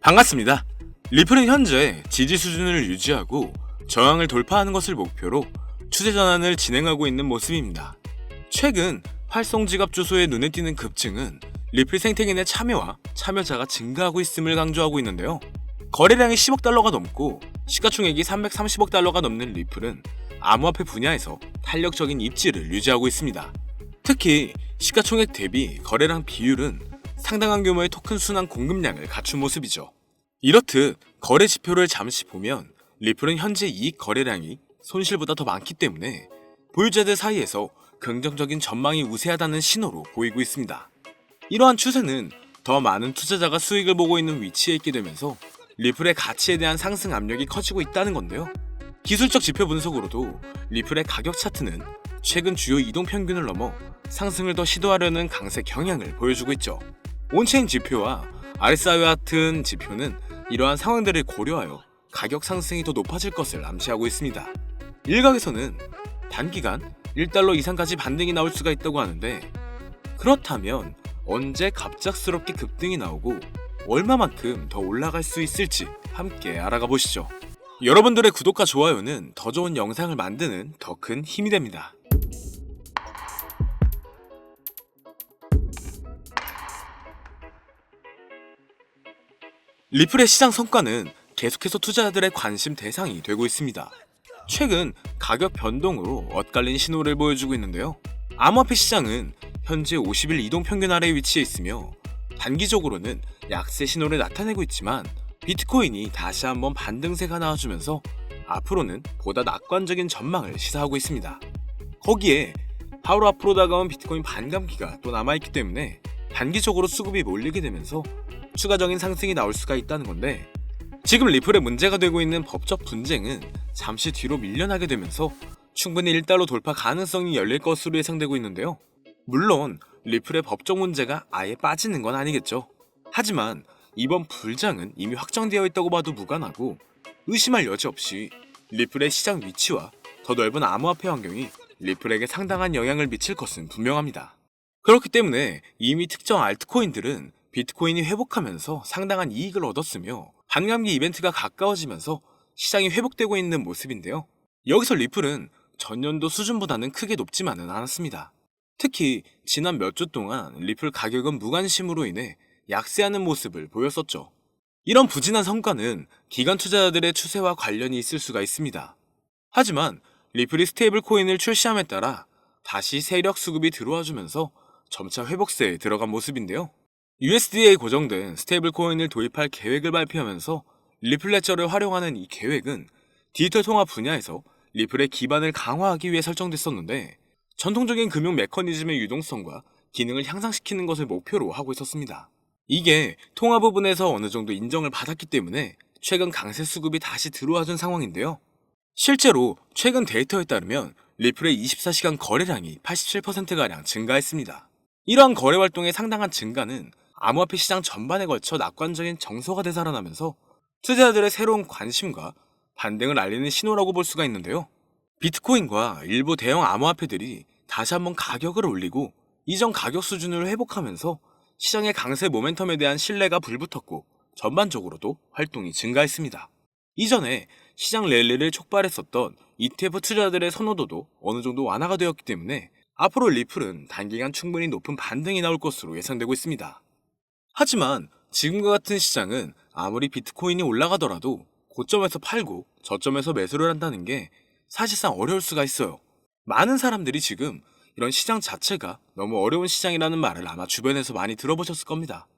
반갑습니다. 리플은 현재 지지 수준을 유지하고 저항을 돌파하는 것을 목표로 추세 전환을 진행하고 있는 모습입니다. 최근 활성 지갑 주소에 눈에 띄는 급증은 리플 생태계내 참여와 참여자가 증가하고 있음을 강조하고 있는데요. 거래량이 10억 달러가 넘고 시가총액이 330억 달러가 넘는 리플은 암호화폐 분야에서 탄력적인 입지를 유지하고 있습니다. 특히 시가총액 대비 거래량 비율은 상당한 규모의 토큰 순환 공급량을 갖춘 모습이죠. 이렇듯 거래 지표를 잠시 보면 리플은 현재 이익 거래량이 손실보다 더 많기 때문에 보유자들 사이에서 긍정적인 전망이 우세하다는 신호로 보이고 있습니다. 이러한 추세는 더 많은 투자자가 수익을 보고 있는 위치에 있게 되면서 리플의 가치에 대한 상승 압력이 커지고 있다는 건데요. 기술적 지표 분석으로도 리플의 가격 차트는 최근 주요 이동 평균을 넘어 상승을 더 시도하려는 강세 경향을 보여주고 있죠. 온체인 지표와 RSI와 같은 지표는 이러한 상황들을 고려하여 가격 상승이 더 높아질 것을 암시하고 있습니다. 일각에서는 단기간 1달러 이상까지 반등이 나올 수가 있다고 하는데, 그렇다면 언제 갑작스럽게 급등이 나오고 얼마만큼 더 올라갈 수 있을지 함께 알아가 보시죠. 여러분들의 구독과 좋아요는 더 좋은 영상을 만드는 더 큰 힘이 됩니다. 리플의 시장 성과는 계속해서 투자자들의 관심 대상이 되고 있습니다. 최근 가격 변동으로 엇갈린 신호를 보여주고 있는데요. 암호화폐 시장은 현재 50일 이동 평균 아래에 위치해 있으며 단기적으로는 약세 신호를 나타내고 있지만 비트코인이 다시 한번 반등세가 나와주면서 앞으로는 보다 낙관적인 전망을 시사하고 있습니다. 거기에 바로 앞으로 다가온 비트코인 반감기가 또 남아있기 때문에 단기적으로 수급이 몰리게 되면서 추가적인 상승이 나올 수가 있다는 건데, 지금 리플의 문제가 되고 있는 법적 분쟁은 잠시 뒤로 밀려나게 되면서 충분히 1달러 돌파 가능성이 열릴 것으로 예상되고 있는데요. 물론 리플의 법적 문제가 아예 빠지는 건 아니겠죠. 하지만 이번 불장은 이미 확정되어 있다고 봐도 무관하고 의심할 여지 없이 리플의 시장 위치와 더 넓은 암호화폐 환경이 리플에게 상당한 영향을 미칠 것은 분명합니다. 그렇기 때문에 이미 특정 알트코인들은 비트코인이 회복하면서 상당한 이익을 얻었으며 반감기 이벤트가 가까워지면서 시장이 회복되고 있는 모습인데요. 여기서 리플은 전년도 수준보다는 크게 높지만은 않았습니다. 특히 지난 몇 주 동안 리플 가격은 무관심으로 인해 약세하는 모습을 보였었죠. 이런 부진한 성과는 기관 투자자들의 추세와 관련이 있을 수가 있습니다. 하지만 리플이 스테이블 코인을 출시함에 따라 다시 세력 수급이 들어와주면서 점차 회복세에 들어간 모습인데요. USDA에 고정된 스테이블 코인을 도입할 계획을 발표하면서 리플 레저를 활용하는 이 계획은 디지털 통화 분야에서 리플의 기반을 강화하기 위해 설정됐었는데, 전통적인 금융 메커니즘의 유동성과 기능을 향상시키는 것을 목표로 하고 있었습니다. 이게 통화 부분에서 어느 정도 인정을 받았기 때문에 최근 강세 수급이 다시 들어와준 상황인데요. 실제로 최근 데이터에 따르면 리플의 24시간 거래량이 87%가량 증가했습니다. 이러한 거래 활동의 상당한 증가는 암호화폐 시장 전반에 걸쳐 낙관적인 정서가 되살아나면서 투자자들의 새로운 관심과 반등을 알리는 신호라고 볼 수가 있는데요. 비트코인과 일부 대형 암호화폐들이 다시 한번 가격을 올리고 이전 가격 수준을 회복하면서 시장의 강세 모멘텀에 대한 신뢰가 불붙었고 전반적으로도 활동이 증가했습니다. 이전에 시장 랠리를 촉발했었던 ETF 투자자들의 선호도도 어느 정도 완화가 되었기 때문에 앞으로 리플은 단기간 충분히 높은 반등이 나올 것으로 예상되고 있습니다. 하지만 지금과 같은 시장은 아무리 비트코인이 올라가더라도 고점에서 팔고 저점에서 매수를 한다는 게 사실상 어려울 수가 있어요. 많은 사람들이 지금 이런 시장 자체가 너무 어려운 시장이라는 말을 아마 주변에서 많이 들어보셨을 겁니다.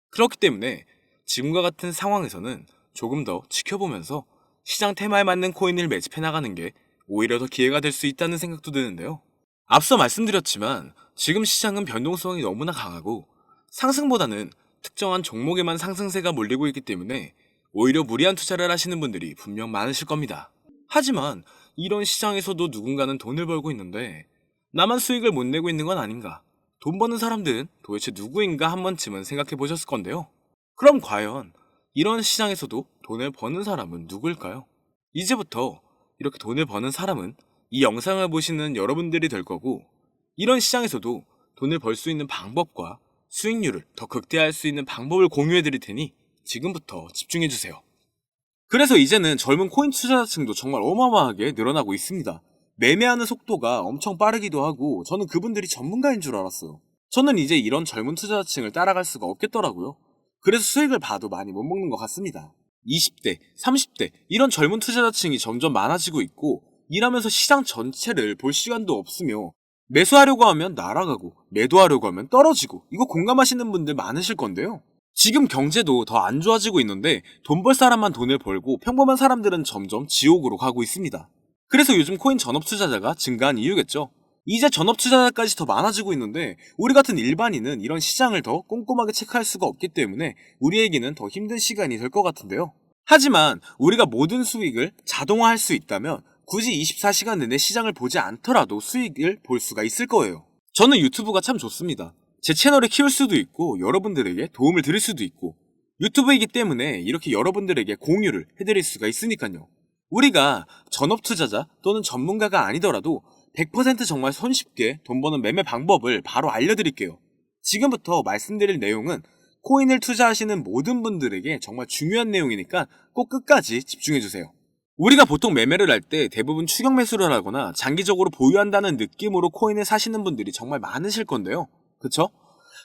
그렇기 때문에 지금과 같은 상황에서는 조금 더 지켜보면서 시장 테마에 맞는 코인을 매집해 나가는 게 오히려 더 기회가 될 수 있다는 생각도 드는데요. 앞서 말씀드렸지만 지금 시장은 변동성이 너무나 강하고 상승보다는 특정한 종목에만 상승세가 몰리고 있기 때문에 오히려 무리한 투자를 하시는 분들이 분명 많으실 겁니다. 하지만 이런 시장에서도 누군가는 돈을 벌고 있는데 나만 수익을 못 내고 있는 건 아닌가? 돈 버는 사람들은 도대체 누구인가 한 번쯤은 생각해 보셨을 건데요. 그럼 과연 이런 시장에서도 돈을 버는 사람은 누구일까요? 이제부터 이렇게 돈을 버는 사람은 이 영상을 보시는 여러분들이 될 거고, 이런 시장에서도 돈을 벌 수 있는 방법과 수익률을 더 극대화할 수 있는 방법을 공유해 드릴 테니 지금부터 집중해주세요. 그래서 이제는 젊은 코인 투자자층도 정말 어마어마하게 늘어나고 있습니다. 매매하는 속도가 엄청 빠르기도 하고 저는 그분들이 전문가인 줄 알았어요. 저는 이제 이런 젊은 투자자층을 따라갈 수가 없겠더라고요. 그래서 수익을 봐도 많이 못 먹는 것 같습니다. 20대, 30대 이런 젊은 투자자층이 점점 많아지고 있고 일하면서 시장 전체를 볼 시간도 없으며 매수하려고 하면 날아가고 매도하려고 하면 떨어지고 이거 공감하시는 분들 많으실 건데요. 지금 경제도 더 안 좋아지고 있는데 돈 벌 사람만 돈을 벌고 평범한 사람들은 점점 지옥으로 가고 있습니다. 그래서 요즘 코인 전업 투자자가 증가한 이유겠죠. 이제 전업 투자자까지 더 많아지고 있는데 우리 같은 일반인은 이런 시장을 더 꼼꼼하게 체크할 수가 없기 때문에 우리에게는 더 힘든 시간이 될 것 같은데요. 하지만 우리가 모든 수익을 자동화할 수 있다면 굳이 24시간 내내 시장을 보지 않더라도 수익을 볼 수가 있을 거예요. 저는 유튜브가 참 좋습니다. 제 채널을 키울 수도 있고 여러분들에게 도움을 드릴 수도 있고 유튜브이기 때문에 이렇게 여러분들에게 공유를 해드릴 수가 있으니까요. 우리가 전업 투자자 또는 전문가가 아니더라도 100% 정말 손쉽게 돈 버는 매매 방법을 바로 알려드릴게요. 지금부터 말씀드릴 내용은 코인을 투자하시는 모든 분들에게 정말 중요한 내용이니까 꼭 끝까지 집중해주세요. 우리가 보통 매매를 할 때 대부분 추격 매수를 하거나 장기적으로 보유한다는 느낌으로 코인을 사시는 분들이 정말 많으실 건데요. 그쵸?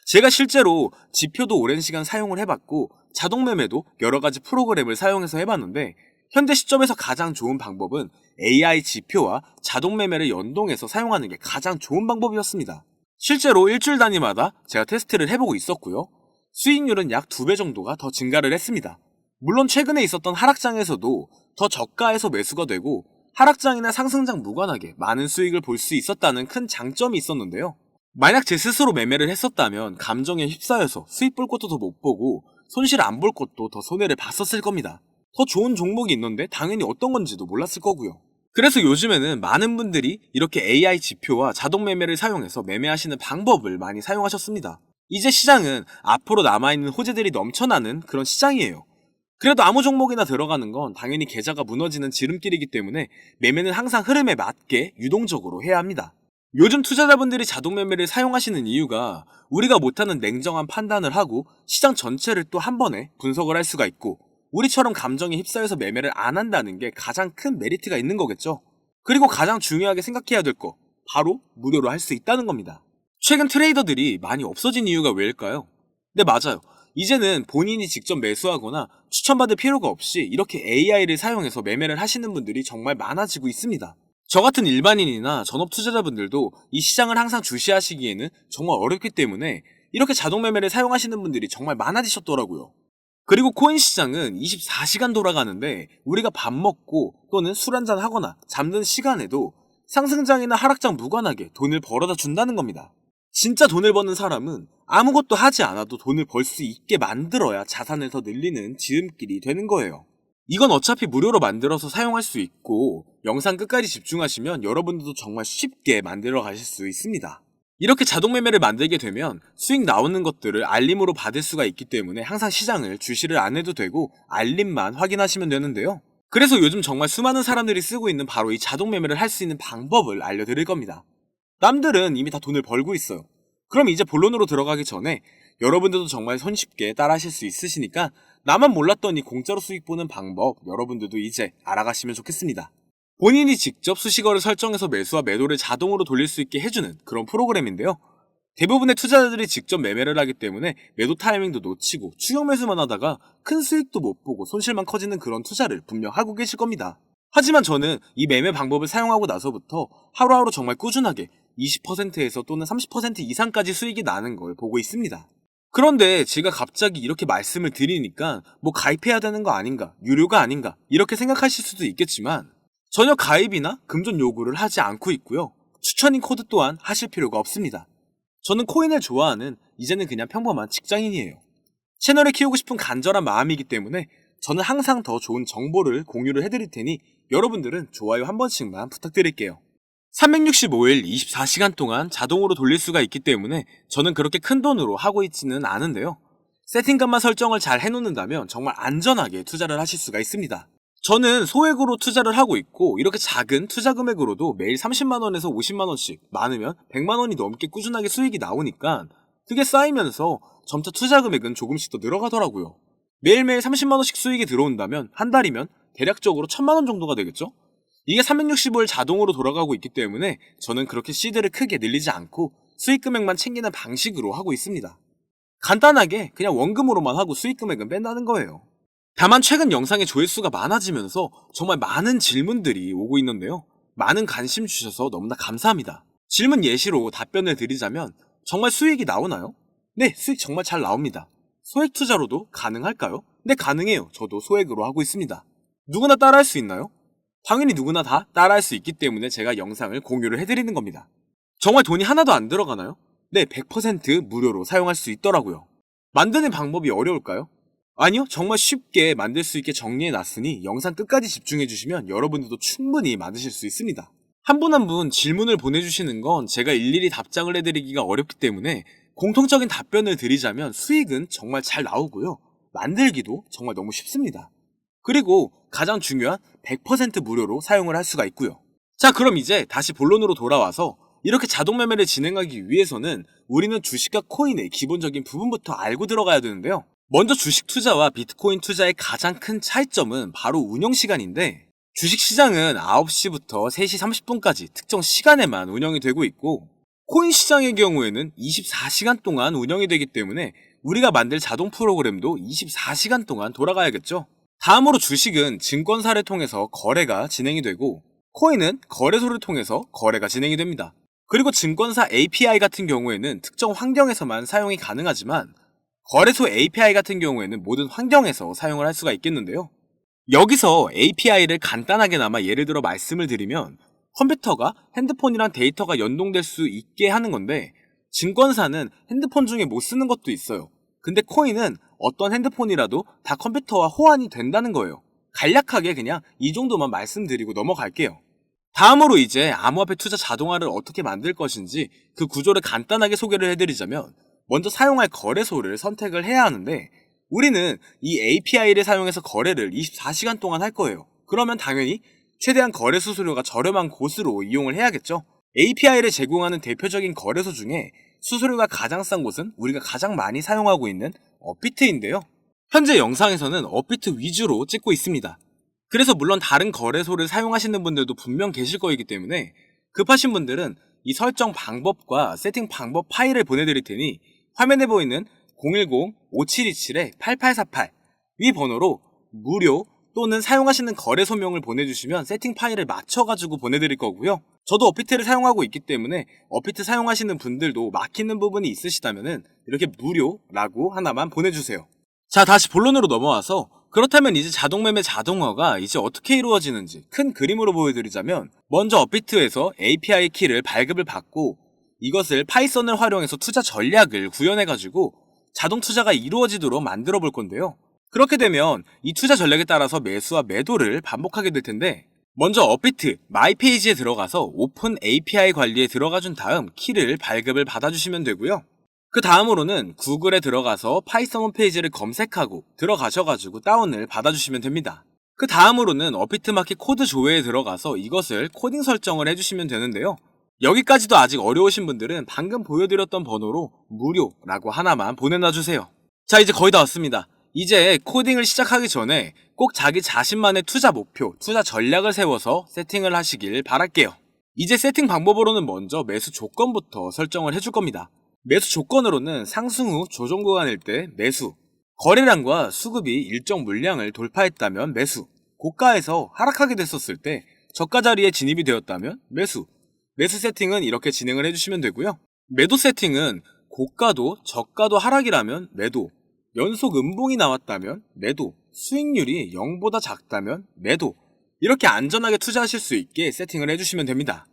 제가 실제로 지표도 오랜 시간 사용을 해봤고 자동 매매도 여러 가지 프로그램을 사용해서 해봤는데 현재 시점에서 가장 좋은 방법은 AI 지표와 자동 매매를 연동해서 사용하는 게 가장 좋은 방법이었습니다. 실제로 일주일 단위마다 제가 테스트를 해보고 있었고요. 수익률은 약 2배 정도가 더 증가를 했습니다. 물론 최근에 있었던 하락장에서도 더 저가에서 매수가 되고 하락장이나 상승장 무관하게 많은 수익을 볼 수 있었다는 큰 장점이 있었는데요. 만약 제 스스로 매매를 했었다면 감정에 휩싸여서 수익 볼 것도 더 못 보고 손실 안 볼 것도 더 손해를 봤었을 겁니다. 더 좋은 종목이 있는데 당연히 어떤 건지도 몰랐을 거고요. 그래서 요즘에는 많은 분들이 이렇게 AI 지표와 자동 매매를 사용해서 매매하시는 방법을 많이 사용하셨습니다. 이제 시장은 앞으로 남아있는 호재들이 넘쳐나는 그런 시장이에요. 그래도 아무 종목이나 들어가는 건 당연히 계좌가 무너지는 지름길이기 때문에 매매는 항상 흐름에 맞게 유동적으로 해야 합니다. 요즘 투자자분들이 자동 매매를 사용하시는 이유가 우리가 못하는 냉정한 판단을 하고 시장 전체를 또 한 번에 분석을 할 수가 있고 우리처럼 감정에 휩싸여서 매매를 안 한다는 게 가장 큰 메리트가 있는 거겠죠. 그리고 가장 중요하게 생각해야 될 거 바로 무료로 할 수 있다는 겁니다. 최근 트레이더들이 많이 없어진 이유가 왜일까요? 네, 맞아요. 이제는 본인이 직접 매수하거나 추천받을 필요가 없이 이렇게 AI를 사용해서 매매를 하시는 분들이 정말 많아지고 있습니다. 저 같은 일반인이나 전업 투자자분들도 이 시장을 항상 주시하시기에는 정말 어렵기 때문에 이렇게 자동 매매를 사용하시는 분들이 정말 많아지셨더라고요. 그리고 코인 시장은 24시간 돌아가는데 우리가 밥 먹고 또는 술 한잔 하거나 잠든 시간에도 상승장이나 하락장 무관하게 돈을 벌어다 준다는 겁니다. 진짜 돈을 버는 사람은 아무것도 하지 않아도 돈을 벌 수 있게 만들어야 자산을 더 늘리는 지름길이 되는 거예요. 이건 어차피 무료로 만들어서 사용할 수 있고 영상 끝까지 집중하시면 여러분들도 정말 쉽게 만들어 가실 수 있습니다. 이렇게 자동 매매를 만들게 되면 수익 나오는 것들을 알림으로 받을 수가 있기 때문에 항상 시장을 주시를 안 해도 되고 알림만 확인하시면 되는데요. 그래서 요즘 정말 수많은 사람들이 쓰고 있는 바로 이 자동 매매를 할 수 있는 방법을 알려드릴 겁니다. 남들은 이미 다 돈을 벌고 있어요. 그럼 이제 본론으로 들어가기 전에 여러분들도 정말 손쉽게 따라 하실 수 있으시니까 나만 몰랐더니 공짜로 수익 보는 방법 여러분들도 이제 알아가시면 좋겠습니다. 본인이 직접 수식어를 설정해서 매수와 매도를 자동으로 돌릴 수 있게 해주는 그런 프로그램인데요. 대부분의 투자자들이 직접 매매를 하기 때문에 매도 타이밍도 놓치고 추격 매수만 하다가 큰 수익도 못 보고 손실만 커지는 그런 투자를 분명 하고 계실 겁니다. 하지만 저는 이 매매 방법을 사용하고 나서부터 하루하루 정말 꾸준하게 20%에서 또는 30% 이상까지 수익이 나는 걸 보고 있습니다. 그런데 제가 갑자기 이렇게 말씀을 드리니까 뭐 가입해야 되는 거 아닌가, 유료가 아닌가 이렇게 생각하실 수도 있겠지만 전혀 가입이나 금전 요구를 하지 않고 있고요. 추천인 코드 또한 하실 필요가 없습니다. 저는 코인을 좋아하는 이제는 그냥 평범한 직장인이에요. 채널을 키우고 싶은 간절한 마음이기 때문에 저는 항상 더 좋은 정보를 공유를 해드릴 테니 여러분들은 좋아요 한 번씩만 부탁드릴게요. 365일 24시간 동안 자동으로 돌릴 수가 있기 때문에 저는 그렇게 큰 돈으로 하고 있지는 않은데요. 세팅값만 설정을 잘 해놓는다면 정말 안전하게 투자를 하실 수가 있습니다. 저는 소액으로 투자를 하고 있고 이렇게 작은 투자 금액으로도 매일 30만원에서 50만원씩 많으면 100만원이 넘게 꾸준하게 수익이 나오니까 그게 쌓이면서 점차 투자 금액은 조금씩 더 늘어가더라고요. 매일매일 30만원씩 수익이 들어온다면 한 달이면 대략적으로 1000만원 정도가 되겠죠? 이게 365일 자동으로 돌아가고 있기 때문에 저는 그렇게 시드를 크게 늘리지 않고 수익 금액만 챙기는 방식으로 하고 있습니다. 간단하게 그냥 원금으로만 하고 수익 금액은 뺀다는 거예요. 다만 최근 영상의 조회수가 많아지면서 정말 많은 질문들이 오고 있는데요. 많은 관심 주셔서 너무나 감사합니다. 질문 예시로 답변을 드리자면 정말 수익이 나오나요? 네, 수익 정말 잘 나옵니다. 소액 투자로도 가능할까요? 네, 가능해요. 저도 소액으로 하고 있습니다. 누구나 따라할 수 있나요? 당연히 누구나 다 따라할 수 있기 때문에 제가 영상을 공유를 해드리는 겁니다. 정말 돈이 하나도 안 들어가나요? 네, 100% 무료로 사용할 수 있더라고요. 만드는 방법이 어려울까요? 아니요, 정말 쉽게 만들 수 있게 정리해놨으니 영상 끝까지 집중해주시면 여러분들도 충분히 만드실 수 있습니다. 한 분 한 분 질문을 보내주시는 건 제가 일일이 답장을 해드리기가 어렵기 때문에 공통적인 답변을 드리자면 수익은 정말 잘 나오고요. 만들기도 정말 너무 쉽습니다. 그리고 가장 중요한 100% 무료로 사용을 할 수가 있고요. 자, 그럼 이제 다시 본론으로 돌아와서 이렇게 자동 매매를 진행하기 위해서는 우리는 주식과 코인의 기본적인 부분부터 알고 들어가야 되는데요. 먼저 주식 투자와 비트코인 투자의 가장 큰 차이점은 바로 운영 시간인데, 주식 시장은 9시부터 3시 30분까지 특정 시간에만 운영이 되고 있고, 코인 시장의 경우에는 24시간 동안 운영이 되기 때문에 우리가 만들 자동 프로그램도 24시간 동안 돌아가야겠죠. 다음으로 주식은 증권사를 통해서 거래가 진행이 되고, 코인은 거래소를 통해서 거래가 진행이 됩니다. 그리고 증권사 API 같은 경우에는 특정 환경에서만 사용이 가능하지만 거래소 API 같은 경우에는 모든 환경에서 사용을 할 수가 있겠는데요. 여기서 API를 간단하게나마 예를 들어 말씀을 드리면 컴퓨터가 핸드폰이랑 데이터가 연동될 수 있게 하는 건데, 증권사는 핸드폰 중에 못 쓰는 것도 있어요. 근데 코인은 어떤 핸드폰이라도 다 컴퓨터와 호환이 된다는 거예요. 간략하게 그냥 이 정도만 말씀드리고 넘어갈게요. 다음으로 이제 암호화폐 투자 자동화를 어떻게 만들 것인지 그 구조를 간단하게 소개를 해드리자면, 먼저 사용할 거래소를 선택을 해야 하는데, 우리는 이 API를 사용해서 거래를 24시간 동안 할 거예요. 그러면 당연히 최대한 거래 수수료가 저렴한 곳으로 이용을 해야겠죠. API를 제공하는 대표적인 거래소 중에 수수료가 가장 싼 곳은 우리가 가장 많이 사용하고 있는 업비트인데요. 현재 영상에서는 업비트 위주로 찍고 있습니다. 그래서 물론 다른 거래소를 사용하시는 분들도 분명 계실 거이기 때문에 급하신 분들은 이 설정 방법과 세팅 방법 파일을 보내드릴 테니 화면에 보이는 010-5727-8848 위 번호로 무료 또는 사용하시는 거래소명을 보내주시면 세팅 파일을 맞춰가지고 보내드릴 거고요. 저도 업비트를 사용하고 있기 때문에 업비트 사용하시는 분들도 막히는 부분이 있으시다면 이렇게 무료라고 하나만 보내주세요. 자, 다시 본론으로 넘어와서 그렇다면 이제 자동매매 자동화가 이제 어떻게 이루어지는지 큰 그림으로 보여드리자면, 먼저 업비트에서 API 키를 발급을 받고 이것을 파이썬을 활용해서 투자 전략을 구현해가지고 자동 투자가 이루어지도록 만들어 볼 건데요. 그렇게 되면 이 투자 전략에 따라서 매수와 매도를 반복하게 될 텐데, 먼저 업비트 마이 페이지에 들어가서 오픈 API 관리에 들어가 준 다음 키를 발급을 받아주시면 되고요. 그 다음으로는 구글에 들어가서 파이썬 홈페이지를 검색하고 들어가셔가지고 다운을 받아주시면 됩니다. 그 다음으로는 업비트 마켓 코드 조회에 들어가서 이것을 코딩 설정을 해주시면 되는데요. 여기까지도 아직 어려우신 분들은 방금 보여드렸던 번호로 무료라고 하나만 보내놔주세요. 자, 이제 거의 다 왔습니다. 이제 코딩을 시작하기 전에 꼭 자기 자신만의 투자 목표, 투자 전략을 세워서 세팅을 하시길 바랄게요. 이제 세팅 방법으로는 먼저 매수 조건부터 설정을 해줄 겁니다. 매수 조건으로는 상승 후 조정 구간일 때 매수, 거래량과 수급이 일정 물량을 돌파했다면 매수, 고가에서 하락하게 됐었을 때 저가 자리에 진입이 되었다면 매수, 매수 세팅은 이렇게 진행을 해주시면 되고요. 매도 세팅은 고가도 저가도 하락이라면 매도, 연속 음봉이 나왔다면 매도, 수익률이 0보다 작다면 매도, 이렇게 안전하게 투자하실 수 있게 세팅을 해주시면 됩니다.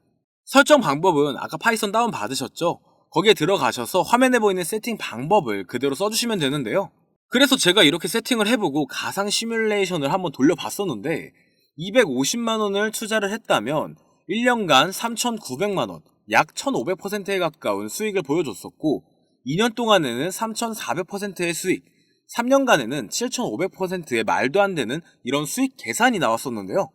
설정 방법은 아까 파이썬 다운 받으셨죠? 거기에 들어가셔서 화면에 보이는 세팅 방법을 그대로 써주시면 되는데요. 그래서 제가 이렇게 세팅을 해보고 가상 시뮬레이션을 한번 돌려봤었는데 250만원을 투자를 했다면 1년간 3,900만원, 약 1,500%에 가까운 수익을 보여줬었고, 2년 동안에는 3,400%의 수익, 3년간에는 7,500%의 말도 안 되는 이런 수익 계산이 나왔었는데요.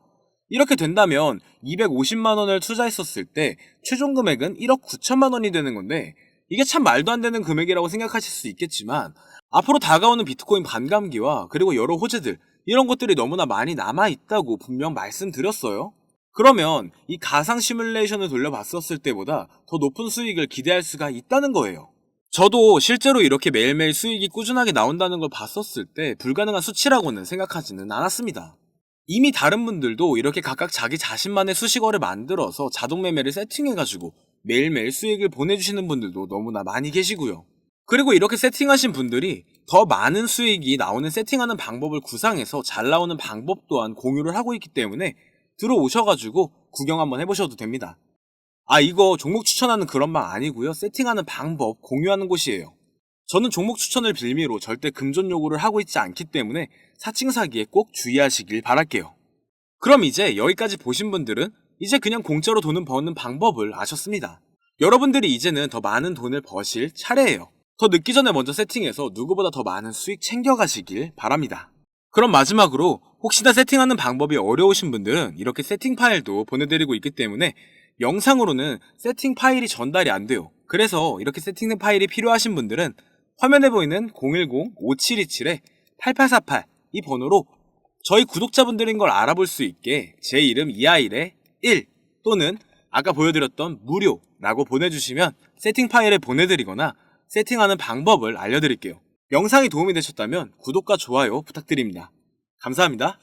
이렇게 된다면 250만원을 투자했었을 때 최종 금액은 1억 9천만원이 되는 건데, 이게 참 말도 안 되는 금액이라고 생각하실 수 있겠지만 앞으로 다가오는 비트코인 반감기와 그리고 여러 호재들, 이런 것들이 너무나 많이 남아있다고 분명 말씀드렸어요. 그러면 이 가상 시뮬레이션을 돌려봤었을 때보다 더 높은 수익을 기대할 수가 있다는 거예요. 저도 실제로 이렇게 매일매일 수익이 꾸준하게 나온다는 걸 봤었을 때 불가능한 수치라고는 생각하지는 않았습니다. 이미 다른 분들도 이렇게 각각 자기 자신만의 수식어를 만들어서 자동 매매를 세팅해가지고 매일매일 수익을 보내주시는 분들도 너무나 많이 계시고요. 그리고 이렇게 세팅하신 분들이 더 많은 수익이 나오는 세팅하는 방법을 구상해서 잘 나오는 방법 또한 공유를 하고 있기 때문에 들어오셔가지고 구경 한번 해보셔도 됩니다. 이거 종목 추천하는 그런 방 아니고요. 세팅하는 방법 공유하는 곳이에요. 저는 종목 추천을 빌미로 절대 금전 요구를 하고 있지 않기 때문에 사칭 사기에 꼭 주의하시길 바랄게요. 그럼 이제 여기까지 보신 분들은 이제 그냥 공짜로 돈을 버는 방법을 아셨습니다. 여러분들이 이제는 더 많은 돈을 버실 차례예요. 더 늦기 전에 먼저 세팅해서 누구보다 더 많은 수익 챙겨가시길 바랍니다. 그럼 마지막으로 혹시나 세팅하는 방법이 어려우신 분들은 이렇게 세팅 파일도 보내드리고 있기 때문에 영상으로는 세팅 파일이 전달이 안 돼요. 그래서 이렇게 세팅된 파일이 필요하신 분들은 화면에 보이는 010-5727-8848 이 번호로 저희 구독자분들인 걸 알아볼 수 있게 제 이름 이하일의 1 또는 아까 보여드렸던 무료라고 보내주시면 세팅 파일을 보내드리거나 세팅하는 방법을 알려드릴게요. 영상이 도움이 되셨다면 구독과 좋아요 부탁드립니다. 감사합니다.